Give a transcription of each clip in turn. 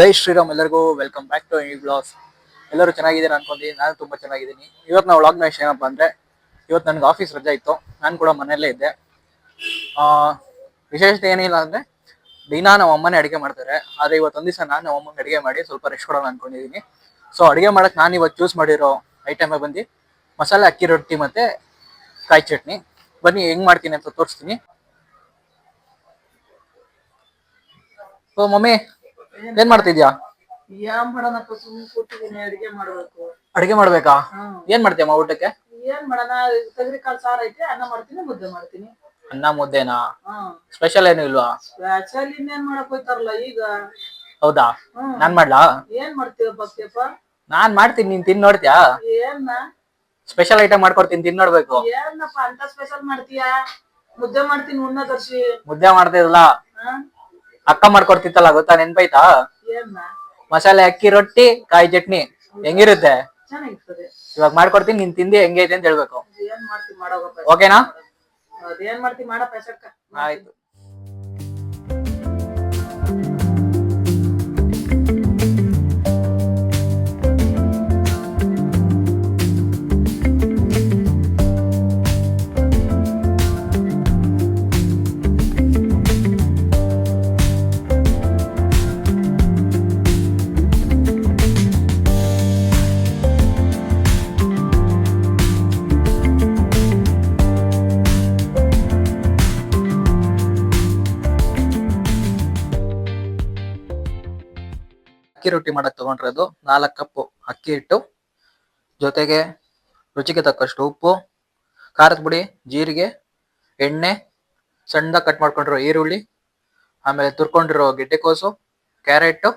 ಜೈ ಶ್ರೀರಾಮ್ ಎಲ್ಲರಿಗೂ welcome back to ಈ blogs. ಎಲ್ಲರೂ ಚೆನ್ನಾಗಿದ್ದೀರಾ ಅನ್ಕೊಂತೀನಿ. ನಾನು ತುಂಬಾ ಚೆನ್ನಾಗಿದ್ದೀನಿ. ಇವತ್ತು ನಾವು ವ್ಲಾಗ್ನ ವಿಷಯ ಏನಪ್ಪ ಅಂದ್ರೆ, ಇವತ್ತು ನನಗೆ ಆಫೀಸ್ ರಜೆ ಇತ್ತು. ನಾನು ಕೂಡ ಮನೆಯಲ್ಲೇ ಇದ್ದೆ. ಆ ವಿಶೇಷತೆ ಏನಿಲ್ಲ ಅಂದ್ರೆ, ದಿನಾ ನಮ್ಮ ಅಮ್ಮನೇ ಅಡುಗೆ ಮಾಡ್ತಾರೆ. ಆದರೆ ಇವತ್ತೊಂದು ದಿವಸ ನಾನು ನಮ್ಮ ಅಮ್ಮನಿಗೆ ಅಡುಗೆ ಮಾಡಿ ಸ್ವಲ್ಪ ರೆಸ್ಟ್ ಕೊಡೋಣ ಅನ್ಕೊಂಡಿದ್ದೀನಿ. ಸೊ ಅಡುಗೆ ಮಾಡಕ್ಕೆ ನಾನು ಇವತ್ತು ಚೂಸ್ ಮಾಡಿರೋ ಐಟಮೇ ಬಂದು ಮಸಾಲೆ ಅಕ್ಕಿ ರೊಟ್ಟಿ ಮತ್ತೆ ಕಾಯಿ ಚಟ್ನಿ. ಬನ್ನಿ ಹೆಂಗ್ ಮಾಡ್ತೀನಿ ಅಂತ ತೋರಿಸ್ತೀನಿ. ಸೊ ಮಮ್ಮಿ, ಏನ್ ಮಾಡ್ತಿದ್ಯಾ? ಅಡಿಗೆ ಮಾಡ್ಬೇಕಾ? ಏನ್ ಮಾಡ್ತೀಯಮ್ಮ ಊಟಕ್ಕೆ? ಅನ್ನ ಮುದ್ದೆನಾ? ಸ್ಪೆಷಲ್ ಏನು ಇಲ್ವಾ? ಹೌದಾ, ನಾನ್ ಮಾಡ್ಲಾ? ನಾನ್ ಮಾಡ್ತೀನಿ, ನೀನ್ ತಿನ್ ನೋಡ್ತೀಯಾ? ಸ್ಪೆಷಲ್ ಐಟಮ್ ಮಾಡ್ಕೊಡ್ತೀನಿ, ತಿನ್ ನೋಡ್ಬೇಕು. ಮುದ್ದೆ ಮಾಡ್ತಿರಲ್ಲ, ಅಕ್ಕ ಮಾಡ್ಕೊಡ್ತಿತ್ತಲ್ಲ, ಗೊತ್ತಾ? ನೆನ್ಪೈತಾ? ಮಸಾಲೆ ಅಕ್ಕಿ ರೊಟ್ಟಿ ಕಾಯಿ ಚಟ್ನಿ ಹೆಂಗಿರುತ್ತೆ? ಇವಾಗ ಮಾಡ್ಕೊಡ್ತೀನಿ, ನೀನ್ ತಿಂದಿ ಹೆಂಗೈತೆ ಅಂತ ಹೇಳ್ಬೇಕು. ಓಕೆನಾ? ಆಯ್ತು. ಅಕ್ಕಿ ರೊಟ್ಟಿ ಮಾಡಕ್ ತಗೊಂಡಿರೋದು 4 ಕಪ್ ಅಕ್ಕಿ ಹಿಟ್ಟು, ಜೊತೆಗೆ ರುಚಿಗೆ ತಕ್ಕಷ್ಟು ಉಪ್ಪು, ಖಾರದ ಪುಡಿ, ಜೀರಿಗೆ, ಎಣ್ಣೆ, ಸಣ್ಣದಾಗಿ ಕಟ್ ಮಾಡ್ಕೊಂಡಿರೋ ಈರುಳ್ಳಿ, ಆಮೇಲೆ ತುರ್ಕೊಂಡಿರೋ ಗೆಡ್ಡೆಕೋಸು, ಕ್ಯಾರೆಟ್,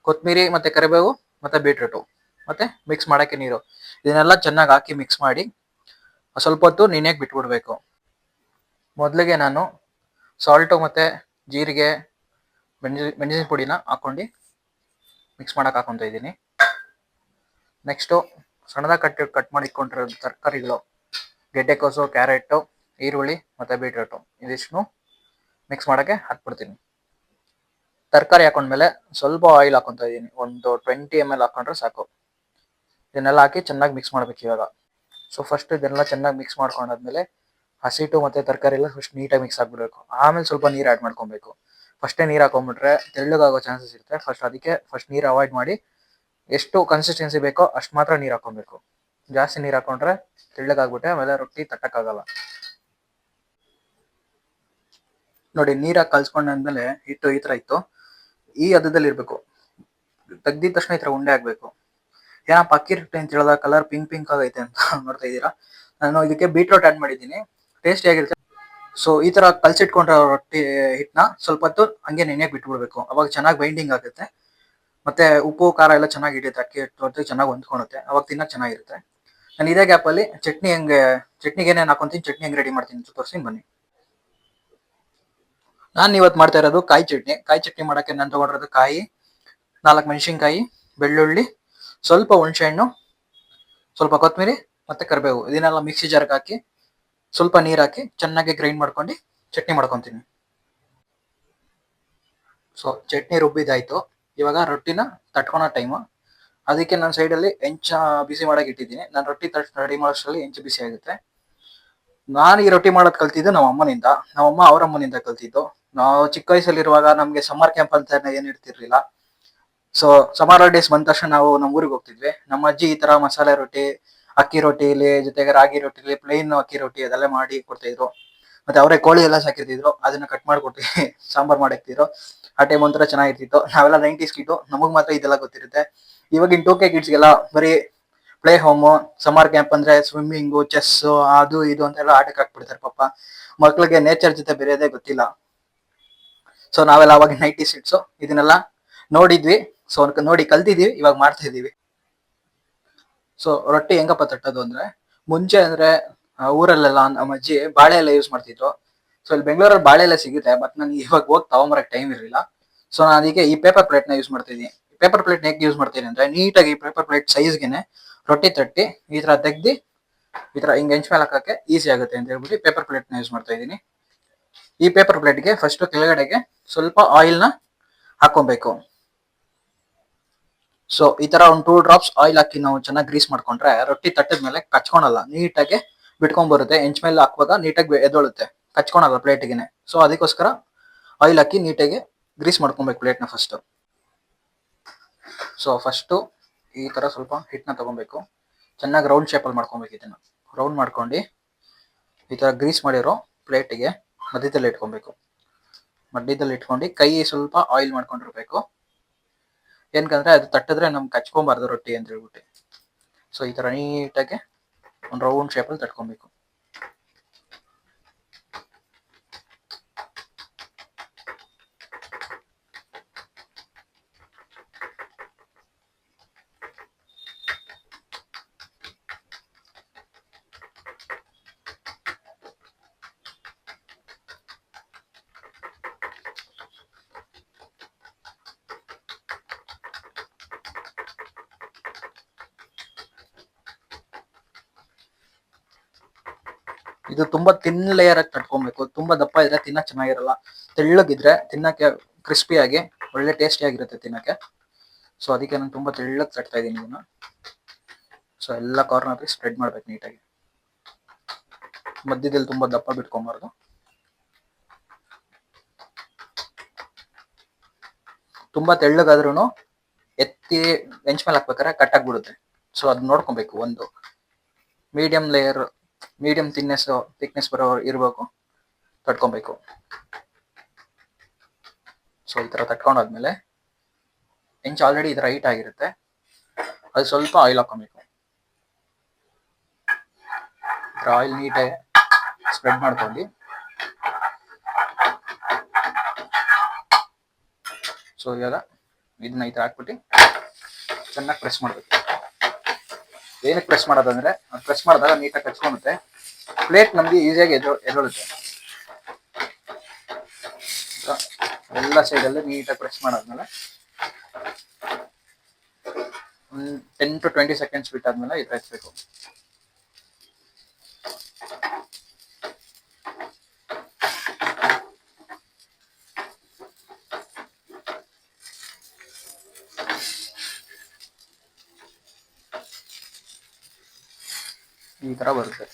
ಕೊತ್ತಂಬರಿ ಮತ್ತೆ ಕರಿಬೇವು ಮತ್ತೆ ಬೀಟ್ರೂಟು, ಮತ್ತೆ ಮಿಕ್ಸ್ ಮಾಡಕ್ಕೆ ನೀರು. ಇದನ್ನೆಲ್ಲ ಚೆನ್ನಾಗಿ ಹಾಕಿ ಮಿಕ್ಸ್ ಮಾಡಿ ಸ್ವಲ್ಪ ಹೊತ್ತು ನೆನೆಯಕ್ಕೆ ಬಿಟ್ಬಿಡ್ಬೇಕು. ಮೊದಲಿಗೆ ನಾನು ಸಾಲ್ಟು ಮತ್ತೆ ಜೀರಿಗೆ, ಮೆಣಸಿನ ಪುಡಿನ ಹಾಕೊಂಡು ಮಿಕ್ಸ್ ಮಾಡಕ್ಕೆ ಹಾಕೊಂತ ಇದ್ದೀನಿ. ನೆಕ್ಸ್ಟು ಸಣ್ಣದಾಗಿ ಕಟ್ ಮಾಡಿ ಇಟ್ಕೊಂಡಿರೋ ತರಕಾರಿಗಳು, ಗೆಡ್ಡೆಕೋಸು, ಕ್ಯಾರೆಟು, ಈರುಳ್ಳಿ ಮತ್ತು ಬೀಟ್ರೂಟು ಇದಿಷ್ಟು ಮಿಕ್ಸ್ ಮಾಡೋಕ್ಕೆ ಹಾಕ್ಬಿಡ್ತೀನಿ. ತರಕಾರಿ ಹಾಕೊಂಡ್ಮೇಲೆ ಸ್ವಲ್ಪ ಆಯಿಲ್ ಹಾಕೊತ ಇದ್ದೀನಿ. ಒಂದು 20 ml ಹಾಕೊಂಡ್ರೆ ಸಾಕು. ಇದನ್ನೆಲ್ಲ ಹಾಕಿ ಚೆನ್ನಾಗಿ ಮಿಕ್ಸ್ ಮಾಡ್ಬೇಕು ಇವಾಗ. ಸೊ ಫಸ್ಟ್ ಇದನ್ನೆಲ್ಲ ಚೆನ್ನಾಗಿ ಮಿಕ್ಸ್ ಮಾಡ್ಕೊಂಡಾದ್ಮೇಲೆ ಹಸಿಟ್ಟು ಮತ್ತು ತರಕಾರಿ ಎಲ್ಲ ಫಸ್ಟ್ ನೀಟಾಗಿ ಮಿಕ್ಸ್ ಆಗಿಬಿಡ್ಬೇಕು. ಆಮೇಲೆ ಸ್ವಲ್ಪ ನೀರು ಆ್ಯಡ್ ಮಾಡ್ಕೊಬೇಕು. ಫಸ್ಟೇ ನೀರು ಹಾಕೊಂಡ್ಬಿಟ್ರೆ ತೆಳ್ಳಗಾಗೋ ಚಾನ್ಸಸ್ ಇರುತ್ತೆ. ಅದಕ್ಕೆ ಫಸ್ಟ್ ನೀರು ಅವಾಯ್ಡ್ ಮಾಡಿ ಎಷ್ಟು ಕನ್ಸಿಸ್ಟೆನ್ಸಿ ಬೇಕೋ ಅಷ್ಟು ಮಾತ್ರ ನೀರು ಹಾಕೊಬೇಕು. ಜಾಸ್ತಿ ನೀರು ಹಾಕೊಂಡ್ರೆ ತೆಳ್ಳಗಾಗ್ಬಿಟ್ಟೆ ಆಮೇಲೆ ರೊಟ್ಟಿ ತಟ್ಟಕ್ಕಾಗಲ್ಲ. ನೋಡಿ, ನೀರಾಗಿ ಕಲ್ಸ್ಕೊಂಡಾದ್ಮೇಲೆ ಹಿಟ್ಟು ಈ ಥರ ಇತ್ತು. ಈ ಹದದಲ್ಲಿ ಇರಬೇಕು. ತೆಗ್ದಿದ ತಕ್ಷಣ ಈ ಥರ ಉಂಡೆ ಆಗಬೇಕು. ಏನಪ್ಪ ಅಕ್ಕಿ ರೊಟ್ಟಿ ಅಂತ ಹೇಳಿದಾಗ ಕಲರ್ ಪಿಂಕ್ ಆಗೈತೆ ಅಂತ ನೋಡ್ತಾ ಇದ್ದೀರಾ. ನಾನು ಇದಕ್ಕೆ ಬೀಟ್ರೋಟ್ ಆ್ಯಡ್ ಮಾಡಿದ್ದೀನಿ, ಟೇಸ್ಟಿಯಾಗಿರುತ್ತೆ. ಸೊ ಈ ಥರ ಕಲ್ಸಿಟ್ಕೊಂಡ್ರೆ ರೊಟ್ಟಿ ಹಿಟ್ಟನ್ನ ಸ್ವಲ್ಪ ಹೊತ್ತು ಹಂಗೆ ನೆನೆಯಕ್ಕೆ ಬಿಟ್ಬಿಡ್ಬೇಕು. ಅವಾಗ ಚೆನ್ನಾಗಿ ಬೈಂಡಿಂಗ್ ಆಗುತ್ತೆ. ಮತ್ತೆ ಉಪ್ಪು ಖಾರ ಎಲ್ಲ ಚೆನ್ನಾಗಿ ಹಿಡಿಯುತ್ತೆ. ಅಕ್ಕಿ ಹಿಟ್ಟು ಚೆನ್ನಾಗಿ ಹೊಂದ್ಕೊಳುತ್ತೆ. ಅವಾಗ ತಿನ್ನಕ್ಕೆ ಚೆನ್ನಾಗಿರುತ್ತೆ. ನಾನು ಇದೇ ಗ್ಯಾಪಲ್ಲಿ ಚಟ್ನಿಗೆ ಏನೇನು ಹಾಕೊಂತೀನಿ, ಚಟ್ನಿ ಹೆಂಗೆ ರೆಡಿ ಮಾಡ್ತೀನಿ ಅಂತ ತೋರಿಸ್ತೀನಿ ಬನ್ನಿ. ನಾನು ಇವತ್ತು ಮಾಡ್ತಾ ಇರೋದು ಕಾಯಿ ಚಟ್ನಿ. ಕಾಯಿ ಚಟ್ನಿ ಮಾಡೋಕ್ಕೆ ನಾನು ತೊಗೊಂಡಿರೋದು ಕಾಯಿ, 4 ಮೆಣಸಿನ್ಕಾಯಿ, ಬೆಳ್ಳುಳ್ಳಿ, ಸ್ವಲ್ಪ ಹುಣಸೆಹಣ್ಣು, ಸ್ವಲ್ಪ ಕೊತ್ತಂಬರಿ ಮತ್ತು ಕರಿಬೇವು, ಇದನ್ನೆಲ್ಲ ಮಿಕ್ಸಿ ಜಾರ್ಗೆ ಹಾಕಿ ಸ್ವಲ್ಪ ನೀರು ಹಾಕಿ ಚೆನ್ನಾಗಿ ಗ್ರೈಂಡ್ ಮಾಡ್ಕೊಂಡು ಚಟ್ನಿ ಮಾಡ್ಕೊತೀನಿ. ಸೊ ಚಟ್ನಿ ರುಬ್ಬಿದಾಯ್ತು. ಇವಾಗ ರೊಟ್ಟಿನ ತಟ್ಕೊಳೋ ಟೈಮು. ಅದಕ್ಕೆ ನಾನು ಸೈಡಲ್ಲಿ ಹೆಂಚ ಬಿಸಿ ಮಾಡಕ್ಕೆ ಇಟ್ಟಿದ್ದೀನಿ. ನಾನು ರೊಟ್ಟಿ ರೆಡಿ ಮಾಡೋಷ್ಟರಲ್ಲಿ ಹೆಂಚು ಬಿಸಿ ಆಗುತ್ತೆ. ನಾನು ಈ ರೊಟ್ಟಿ ಮಾಡೋದು ಕಲ್ತಿದ್ದು ನಮ್ಮ ಅಮ್ಮನಿಂದ. ನಮ್ಮಮ್ಮ ಅವ್ರ ಅಮ್ಮನಿಂದ ಕಲ್ತಿದ್ದು. ನಾವು ಚಿಕ್ಕ ವಯಸ್ಸಲ್ಲಿರುವಾಗ ನಮಗೆ ಸಮ್ಮರ್ ಕ್ಯಾಂಪ್ ಅಂತ ಏನು ಇರ್ತಿರ್ಲಿಲ್ಲ. ಸೊ ಸಮ್ಮರ್ ಹಾಲಿಡೇಸ್ ಬಂದ ತಕ್ಷಣ ನಾವು ನಮ್ಮ ಊರಿಗೆ ಹೋಗ್ತಿದ್ವಿ. ನಮ್ಮ ಅಜ್ಜಿ ಈ ತರ ಮಸಾಲೆ ರೊಟ್ಟಿ, ಅಕ್ಕಿ ರೊಟ್ಟಿಲಿ ಜೊತೆಗೆ ರಾಗಿ ರೊಟ್ಟಿಲಿ ಪ್ಲೇನ್ ಅಕ್ಕಿ ರೊಟ್ಟಿ ಅದೆಲ್ಲ ಮಾಡಿ ಕೊಡ್ತಿದ್ರು. ಮತ್ತೆ ಅವರೇ ಕೋಳಿ ಎಲ್ಲ ಸಾಕಿರ್ತಿದ್ರು, ಅದನ್ನ ಕಟ್ ಮಾಡಿಕೊಟ್ಟು ಸಾಂಬಾರ್ ಮಾಡಿರ್ತಿದ್ರು. ಆ ಟೈಮ್ ಒಂಥರ ಚೆನ್ನಾಗಿರ್ತಿತ್ತು. ನಾವೆಲ್ಲ 90s ಕಿಟ್ಟು, ನಮಗ್ ಮಾತ್ರ ಇದೆಲ್ಲ ಗೊತ್ತಿರುತ್ತೆ. ಇವಾಗಿನ 2K ಕಿಡ್ಸ್ಗೆಲ್ಲ ಬರೀ ಪ್ಲೇ ಹೋಮು, ಸಮ್ಮರ್ ಕ್ಯಾಂಪ್ ಅಂದ್ರೆ ಸ್ವಿಮ್ಮಿಂಗು, ಚೆಸ್, ಅದು ಇದು ಅಂತೆಲ್ಲ ಆಟಕ್ಕೆ ಹಾಕ್ಬಿಡ್ತಾರೆ. ಪಾಪ ಮಕ್ಳಿಗೆ ನೇಚರ್ ಜೊತೆ ಬೇರೆದೇ ಗೊತ್ತಿಲ್ಲ. ಸೊ ನಾವೆಲ್ಲ ಅವಾಗ 90s ಕಿಡ್ಸು ಇದನ್ನೆಲ್ಲ ನೋಡಿದ್ವಿ. ಸೊ ನೋಡಿ ಕಲ್ತಿದೀವಿ, ಇವಾಗ ಮಾಡ್ತಾ ಇದೀವಿ. ಸೊ ರೊಟ್ಟಿ ಹೆಂಗಪ್ಪ ತಟ್ಟೋದು ಅಂದ್ರೆ, ಮುಂಚೆ ಅಂದ್ರೆ ಊರಲ್ಲೆಲ್ಲ ನಮ್ಮ ಅಜ್ಜಿ ಬಾಳೆ ಎಲೆ ಯೂಸ್ ಮಾಡ್ತಿದ್ರು. ಸೊ ಇಲ್ಲಿ ಬೆಂಗಳೂರಲ್ಲಿ ಬಾಳೆ ಎಲೆ ಸಿಗುತ್ತೆ, ಬಟ್ ನನಗೆ ಇವಾಗ ಹೋಗಿ ತಗೊಂಬರಕ್ಕೆ ಟೈಮ್ ಇರಲಿಲ್ಲ. ಸೊ ನಾನು ಅದಕ್ಕೆ ಈ ಪೇಪರ್ ಪ್ಲೇಟ್ನ ಯೂಸ್ ಮಾಡ್ತಿದ್ದೀನಿ. ಪೇಪರ್ ಪ್ಲೇಟ್ನ ಹೇಗೆ ಯೂಸ್ ಮಾಡ್ತೀನಿ ಅಂದ್ರೆ, ನೀಟಾಗಿ ಪೇಪರ್ ಪ್ಲೇಟ್ ಸೈಜ್ಗೆನೆ ರೊಟ್ಟಿ ತಟ್ಟಿ ಈ ಥರ ತೆಗ್ದು ಈ ಥರ ಹಿಂಗೆ ಹೆಂಚ್ ಮೇಲೆ ಹಾಕಕ್ಕೆ ಈಸಿ ಆಗುತ್ತೆ ಅಂತ ಹೇಳ್ಬಿಟ್ಟು ಪೇಪರ್ ಪ್ಲೇಟ್ನ ಯೂಸ್ ಮಾಡ್ತಾ ಇದ್ದೀನಿ. ಈ ಪೇಪರ್ ಪ್ಲೇಟ್ಗೆ ಫಸ್ಟ್ ಕೆಳಗಡೆಗೆ ಸ್ವಲ್ಪ ಆಯಿಲ್ನ ಹಾಕೊಬೇಕು. ಸೊ ಈ ತರ ಒಂದು 2 ಡ್ರಾಪ್ಸ್ ಆಯಿಲ್ ಹಾಕಿ ನಾವು ಚೆನ್ನಾಗಿ ಗ್ರೀಸ್ ಮಾಡ್ಕೊಂಡ್ರೆ ರೊಟ್ಟಿ ತಟ್ಟದ ಮೇಲೆ ಕಚ್ಕೊಳಲ್ಲ, ನೀಟಾಗಿ ಬಿಟ್ಕೊಂಡ್ ಬರುತ್ತೆ. ಹೆಂಚ್ ಮೇಲೆ ಹಾಕುವಾಗ ನೀಟಾಗಿ ಎದ್ದೊಳುತ್ತೆ, ಕಚ್ಕೊಳಲ್ಲ ಪ್ಲೇಟಿಗೆನೆ. ಸೊ ಅದಕ್ಕೋಸ್ಕರ ಆಯಿಲ್ ಹಾಕಿ ನೀಟಾಗಿ ಗ್ರೀಸ್ ಮಾಡ್ಕೊಬೇಕು ಪ್ಲೇಟ್ನ ಫಸ್ಟ್. ಸೊ ಫಸ್ಟು ಈ ತರ ಸ್ವಲ್ಪ ಹಿಟ್ಟನ್ನ ತಗೊಬೇಕು, ಚೆನ್ನಾಗಿ ರೌಂಡ್ ಶೇಪಲ್ಲಿ ಮಾಡ್ಕೊಬೇಕು. ಇದನ್ನ ರೌಂಡ್ ಮಾಡ್ಕೊಂಡು ಈ ತರ ಗ್ರೀಸ್ ಮಾಡಿರೋ ಪ್ಲೇಟಿಗೆ ಮಧ್ಯದಲ್ಲಿ ಇಟ್ಕೊಬೇಕು. ಮಧ್ಯದಲ್ಲಿ ಇಟ್ಕೊಂಡು ಕೈ ಸ್ವಲ್ಪ ಆಯಿಲ್ ಮಾಡ್ಕೊಂಡಿರ್ಬೇಕು, ಏನಕಂದ್ರೆ ಅದು ತಟ್ಟಿದ್ರೆ ನಮ್ಗೆ ಕಚ್ಕೊಬಾರ್ದು ರೊಟ್ಟಿ ಅಂತ ಹೇಳ್ಬಿಟ್ಟು. ಸೊ ಈ ತರ ನೀಟಾಗಿ ಒಂದು ರೌಂಡ್ ಶೇಪಲ್ಲಿ ತಟ್ಕೊಬೇಕು. ಇದು ತುಂಬಾ ತಿನ್ ಲೇಯರ್ ಆಗಿ ತಟ್ಕೊಬೇಕು, ತುಂಬಾ ದಪ್ಪ ಇದ್ರೆ ತಿನ್ನಕ್ ಚೆನ್ನಾಗಿರಲ್ಲ, ತೆಳ್ಳಗಿದ್ರೆ ತಿನ್ನಕ್ಕೆ ಕ್ರಿಸ್ಪಿಯಾಗಿ ಒಳ್ಳೆ ಟೇಸ್ಟಿ ಆಗಿರುತ್ತೆ ತಿನ್ನಕ್ಕೆ. ಸೊ ಅದಕ್ಕೆ ನಾನು ತುಂಬಾ ತೆಳ್ಳಗ್ ತಟ್ತಾ ಇದ್ದೀನಿ ಇದನ್ನ. ಸೊ ಎಲ್ಲ ಕಾರ್ನರ್ ಸ್ಪ್ರೆಡ್ ಮಾಡ್ಬೇಕು ನೀಟಾಗಿ, ಮಧ್ಯದಲ್ಲಿ ತುಂಬಾ ದಪ್ಪ ಬಿಟ್ಕೊಬಾರ್ದು. ತುಂಬಾ ತೆಳ್ಳಗಾದ್ರೂ ಎತ್ತಿ ಬೆಂಚ್ ಮೇಲೆ ಹಾಕ್ಬೇಕಾದ್ರೆ ಕಟ್ ಆಗ್ಬಿಡುತ್ತೆ. ಸೊ ಅದ್ ನೋಡ್ಕೊಬೇಕು, ಒಂದು ಮೀಡಿಯಂ ಲೇಯರ್, ಮೀಡಿಯಂ ಥಿಕ್ನೆಸ್ ಬರೋ ಇರಬೇಕು, ತಟ್ಕೊಬೇಕು. ಸೊ ಈ ತರ ತಟ್ಕೊಂಡಾದ್ಮೇಲೆ ಹೆಂಚ್ ಆಲ್ರೆಡಿ ಈ ತರ ಹೈಟ್ ಆಗಿರುತ್ತೆ, ಅದು ಸ್ವಲ್ಪ ಆಯಿಲ್ ಹಾಕೊಬೇಕು. ಆಯಿಲ್ ನೀಟಾಗಿ ಸ್ಪ್ರೆಡ್ ಮಾಡ್ಕೊಂಡು ಸೊ ಇವಾಗ ಇದನ್ನ ಈ ತರ ಹಾಕ್ಬಿಟ್ಟು ಚೆನ್ನಾಗಿ ಪ್ರೆಸ್ ಮಾಡ್ಬೇಕು. ಏನಕ್ಕೆ ಪ್ರೆಸ್ ಮಾಡೋದಂದ್ರೆ ಪ್ರೆಸ್ ಮಾಡಿದಾಗ ನೀಟಾಗಿ ಕಚ್ಕೊಳುತ್ತೆ, ಪ್ಲೇಟ್ ನಮ್ಗೆ ಈಸಿಯಾಗಿ ಎದ್ದೊಳುತ್ತೆ. ಎಲ್ಲ ಸೈಡಲ್ಲೂ ನೀಟಾಗಿ ಪ್ರೆಸ್ ಮಾಡಾದ್ಮೇಲೆ 10 to 20 ಸೆಕೆಂಡ್ಸ್ ಬಿಟ್ಟಾದ್ಮೇಲೆ ಇದು ಹಚ್ಬೇಕು. ಈ ತರ ಬರುತ್ತೆ.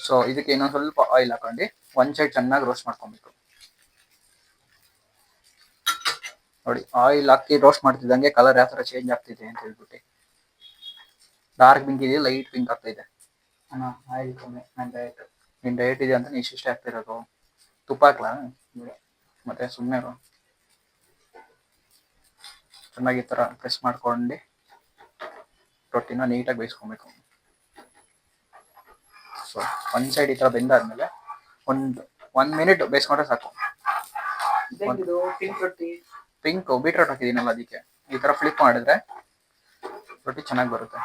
ಸೊ ಇದಕ್ಕೆ ಇನ್ನೊಂದು ಸ್ವಲ್ಪ ಆಯಿಲ್ ಹಾಕೊಂಡು ಒಂದ್ ಸೈಡ್ ಚೆನ್ನಾಗಿ ರೋಸ್ಟ್ ಮಾಡ್ಕೊಬೇಕು. ನೋಡಿ, ಆಯಿಲ್ ಹಾಕಿ ರೋಸ್ಟ್ ಮಾಡ್ತಿದ್ದಂಗೆ ಕಲರ್ ಯಾವ ತರ ಚೇಂಜ್ ಆಗ್ತಿದೆ ಅಂತ ಹೇಳ್ಬಿಟ್ಟು. ಡಾರ್ಕ್ ಪಿಂಕ್ ಇದೆ, ಲೈಟ್ ಪಿಂಕ್ ಆಗ್ತಾ ಇದೆ. ಆಯಿಲ್ ಕಮ್ಮಿ, ನಿನ್ ಡಯಟ್ ಇದೆ ಅಂತ ನೀ ಇಷ್ಟೇ ಆಗ್ತಿರೋದು. ತುಪ್ಪ ಹಾಕ್ಲಾ? ಮತ್ತೆ ಸುಮ್ಮನೆ ಚೆನ್ನಾಗಿ ಈ ತರ ಪ್ರೆಸ್ ಮಾಡ್ಕೊಂಡು ರೊಟ್ಟಿನ ನೀಟಾಗಿ ಬೇಯಿಸ್ಕೊಬೇಕು. ಸೊ ಒಂದ್ ಸೈಡ್ ಈ ತರ ಬೆಂದಾದ್ಮೇಲೆ ಒಂದ್ ಮಿನಿಟ್ ಬೇಯಿಸ್ಕೊಂಡ್ರೆ ಸಾಕು. ಪಿಂಕ್ ಬೀಟ್ರೋಟ್ ಹಾಕಿದೀನಲ್ಲ, ಅದಕ್ಕೆ ಈ ತರ ಫ್ಲಿಪ್ ಮಾಡಿದ್ರೆ ರೊಟ್ಟಿ ಚೆನ್ನಾಗಿ ಬರುತ್ತೆ.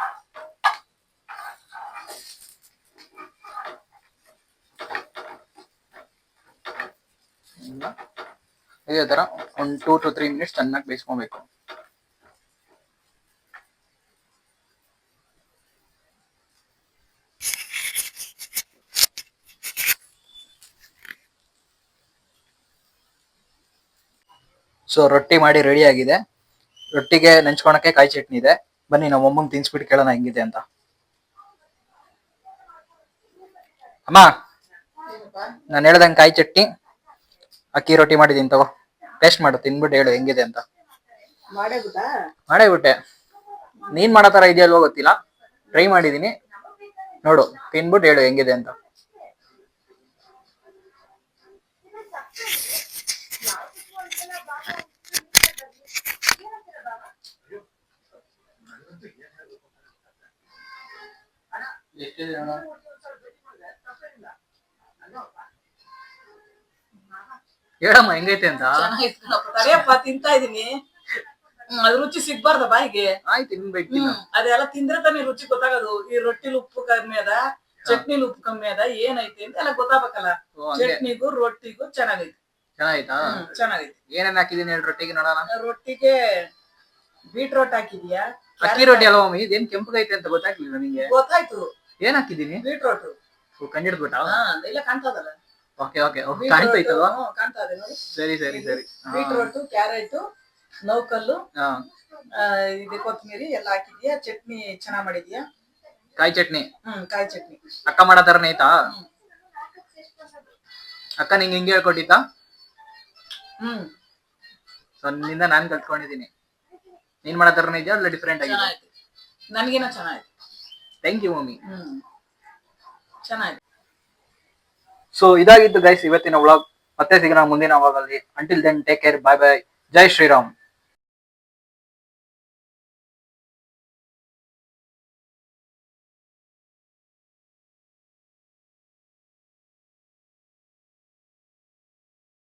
ಇದೇ ತರ ಒಂದು 2 to 3 ಮಿನಿಟ್ಸ್ ಚೆನ್ನಾಗಿ ಬೇಯಿಸ್ಕೊಬೇಕು. ಸೊ ರೊಟ್ಟಿ ಮಾಡಿ ರೆಡಿ ಆಗಿದೆ. ರೊಟ್ಟಿಗೆ ನೆಂಚ್ಕೊಳಕ್ಕೆ ಕಾಯಿ ಚಟ್ನಿ ಇದೆ. ಬನ್ನಿ ನಮ್ಮ ಅಮ್ಮಂಗೆ ತಿನ್ಸ್ಬಿಟ್ಟು ಕೇಳೋಣ ಹೆಂಗಿದೆ ಅಂತ. ಅಮ್ಮ, ನಾನು ಹೇಳ್ದಂಗೆ ಕಾಯಿ ಚಟ್ನಿ ಅಕ್ಕಿ ರೊಟ್ಟಿ ಮಾಡಿದೀನಿ, ತಗೋ ಟೇಸ್ಟ್ ಮಾಡು, ತಿನ್ಬಿಟ್ಟು ಹೇಳು ಹೆಂಗಿದೆ ಅಂತ. ಮಾಡೇ ಬಿಟ್ಟೆ. ನೀನ್ ಮಾಡೋ ತರ ಇದೆಯಲ್ವೋ ಗೊತ್ತಿಲ್ಲ, ಟ್ರೈ ಮಾಡಿದೀನಿ, ನೋಡು ತಿನ್ಬಿಟ್ಟು ಹೇಳು ಹೆಂಗಿದೆ ಅಂತ. ಹೇಳಮ್ಮ ಹೆಂಗೈತೆ ಅಂತ. ತಿಂತಾ ಇದೀನಿ, ಅದ್ ರುಚಿ ಸಿಗ್ಬಾರ್ದ ಬಾಯಿಗೆ. ಆಯ್ತು, ತಿನ್ಬೇಕು. ಅದೆಲ್ಲ ತಿಂದ್ರೆ ತಾನೇ ರುಚಿ ಗೊತ್ತಾಗೋದು. ಈ ರೊಟ್ಟಿಲಿ ಉಪ್ಪು ಕಮ್ಮಿ ಅದ, ಚಟ್ನಿಲಿ ಉಪ್ಪು ಕಮ್ಮಿ ಅದ, ಏನೈತಿ ಅಂತ ಎಲ್ಲ ಗೊತ್ತಾಗಬೇಕಲ್ಲ. ಚಟ್ನಿಗೂ ರೊಟ್ಟಿಗೂ ಚೆನ್ನಾಗೈತಿ. ಚೆನ್ನಾಗೈತಾ? ಚೆನ್ನಾಗೈತಿ. ಏನೇನ್ ಹಾಕಿದೀನಿ ಹೇಳಿ ರೊಟ್ಟಿಗೆ ನೋಡೋಣ. ರೊಟ್ಟಿಗೆ ಬೀಟ್ರೋಟ್ ಹಾಕಿದ್ಯಾ? ಅಕ್ಕಿ ರೊಟ್ಟಿ ಅಲ್ವಾ ಮಮ್ಮಿ? ಇದೇನ್ ಕೆಂಪಗೈತೆ ಅಂತ ಗೊತ್ತಾಗ್ಲಿಲ್ಲ ನಿಂಗೆ? ಗೊತ್ತಾಯ್ತು. ಏನ್ ಹಾಕಿದೀನಿ? ಬೀಟ್ರೋಟ್. ಕಂಡಿಡ್ಬಿಟ್ಟ? ಇಲ್ಲ ಕಾಣ್ತದಲ್ಲ. Okay okay ಕಾಣ್ತೈತಲ್ವಾ? ಕಾಣ್ತಾ ಇದೆ ನೋಡಿ. ಸರಿ ಸರಿ ಸರಿ. ಬೀಟ್ರೋಟು, ಕ್ಯಾರೆಟ್, ನೌಕಲ್ಲು, ಹಾ, ಇದು ಕೊತ್ತಂಬರಿ ಎಲ್ಲ ಹಾಕಿದ್ಯಾ. ಚಟ್ನಿ ಚೆನ್ನಾಗ್ ಮಾಡಿದ್ಯಾ. ಕಾಯಿ ಚಟ್ನಿ ಕಾಯಿ ಚಟ್ನಿ. ಅಕ್ಕ ಮಾಡೋ ತರನೇ ಐತಾ? ಹ್ಮ್ ಅಕ್ಕ ನಿಂಗೆ ಹಿಂಗೆ ಹೇಳ್ಕೊಟ್ಟಿತ್ತಾ? ಹ್ಮ್ ಸೊ ನಿನ್ನಿಂದ ನಾನ್ ಕಲ್ತ್ಕೊಂಡಿದ್ದೀನಿ. ನೀನ್ ಮಾಡೋ ತರನೇ ಇದೆಯಾ ಅಲ್ಲ ಡಿಫ್ರೆಂಟ್ ಆಗಿದೆ? ಚೆನ್ನಾಯ್ತು, ನನ್ಗಿನ ಚೆನ್ನಾಯ್ತು. Thank you mummy. ಚೆನ್ನಾಯ್ತು. ಸೊ ಇದಾಗಿತ್ತು ಗೈಸ್ ಇವತ್ತಿನ ವ್ಲಾಗ್. ಮತ್ತೆ ಸಿಗೋಣ ಮುಂದಿನ ವ್ಲಾಗ್ ಅಲ್ಲಿ. Until then take care, bye bye, ಜೈ ಶ್ರೀರಾಮ್.